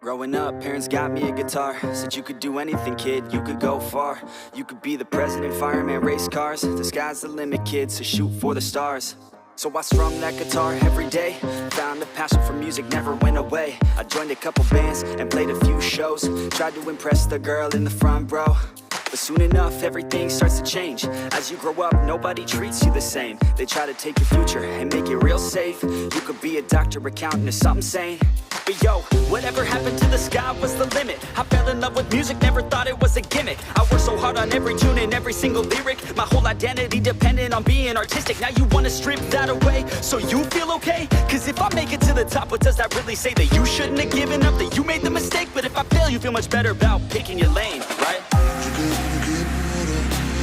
Growing up, parents got me a guitar. Said you could do anything, kid, you could go far. You could be the president, fireman, race cars. The sky's the limit, kid, so shoot for the stars. So I strummed that guitar every day. Found a passion for music, never went away. I joined a couple bands and played a few shows. Tried to impress the girl in the front row. But soon enough, everything starts to change. As you grow up, nobody treats you the same. They try to take your future and make it real safe. You could be a doctor, accountant, or something sane. But yo, whatever happened to the sky was the limit. I fell in love with music, never thought it was a gimmick. I worked so hard on every tune and every single lyric. My whole identity depended on being artistic. Now you wanna strip that away, so you feel okay? Cause if I make it to the top, what does that really say? That you shouldn't have given up, that you made the mistake? But if I fail, you feel much better about picking your lane, right?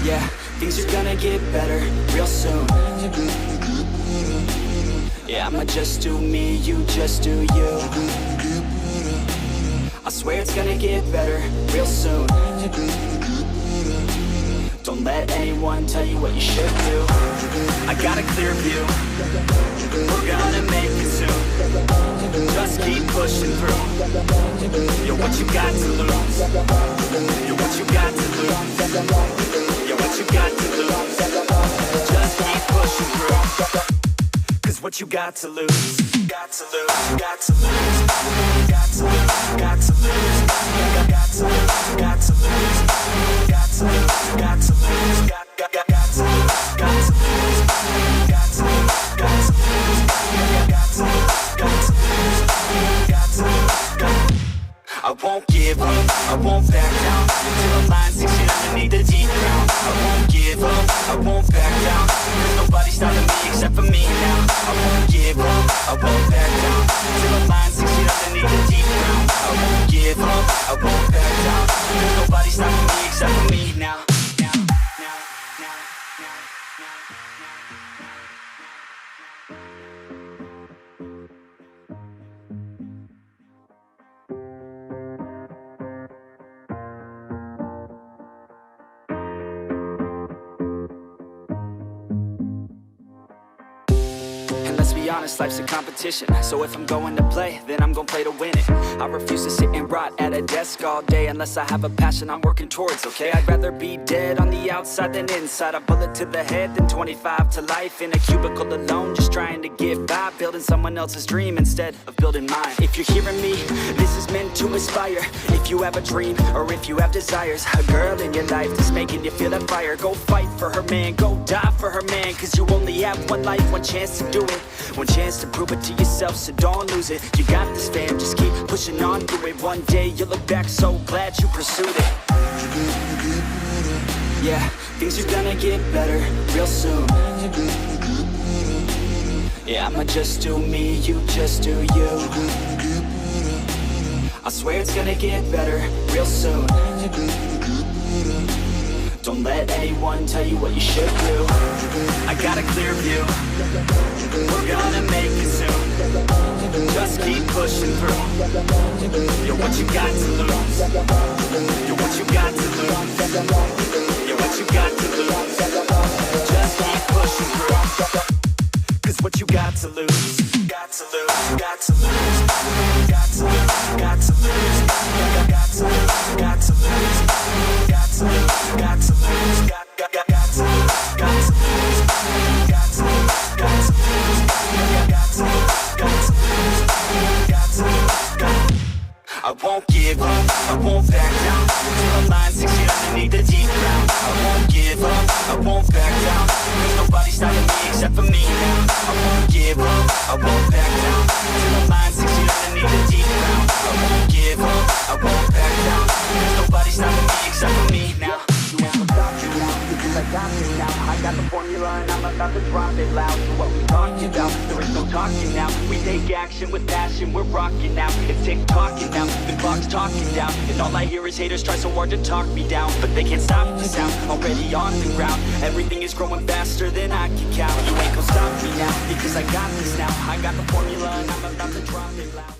Yeah, things are gonna get better real soon. Yeah, I'ma just do me, you just do you. I swear it's gonna get better real soon. Don't let anyone tell you what you should do. I got a clear view, we're gonna make it soon. Just keep pushing through. You're what you got to lose. You're what you got to lose. You're what you got to lose. Just keep pushing through. Cause what you got to lose, got to lose, got to lose, got to lose, got to lose, got to lose, got to lose, got to lose, got to lose, got to lose, got to lose, got to lose, got to lose, got to lose, got to lose. I won't give up, I won't back down until the line 6 feet underneath the deep ground. I won't give up, I won't back down. There's nobody stopping me except for me now. I won't give up, I won't back down until the line 6 feet underneath the deep ground. I won't give up, I won't back down. There's nobody stopping me except for me now. Let's be honest, life's a competition. So if I'm going to play, then I'm gonna play to win it. I refuse to sit and rot at a desk all day unless I have a passion I'm working towards, okay? I'd rather be dead on the outside than inside. A bullet to the head than 25 to life in a cubicle alone, just trying to get by, building someone else's dream instead of building mine. If you're hearing me, this is meant to inspire. If you have a dream or if you have desires, a girl in your life that's making you feel that fire, go fight for her, man, go die for her, man. Cause you only have one life, one chance to do it, one chance to prove it to yourself, so don't lose it. You got this, fam, just keep pushing on through it. One day you'll look back so glad you pursued it. Yeah, things are gonna get better real soon. Yeah, I'ma just do me, you just do you. I swear it's gonna get better real soon. Don't let anyone tell you what you should do. I got a clear view, we're gonna make it soon. Just keep pushing through. You're what you got to lose. You're what you got to lose. You're what you got to lose. Just keep pushing through. Cause what you got to lose, got to lose, got to lose, got to lose, got to lose, got to lose, got to lose, got to lose, got to lose, got to lose, got to lose, got to lose, got to lose, got to lose, got to lose. I won't give up, I won't back down until the line 6 feet underneath the deep ground. I won't give up, I won't back down. There's nobody stopping me except for me now. I won't give up, I won't back down until the line 6 feet underneath the deep ground. I won't give up, I won't back down. There's nobody stopping me except for me now. You won't stop me now, because I got you now. I got the formula and I'm about to drop it loud. So what we talking about? There is no talking now. We take action with passion, we're rocking now. It's tick-tocking now, the clock's talking down. And all I hear is haters try so hard to talk me down, but they can't stop the sound, already on the ground. Everything is growing faster than I can count. You ain't gonna stop me now, because I got this now. I got the formula and I'm about to drop it loud.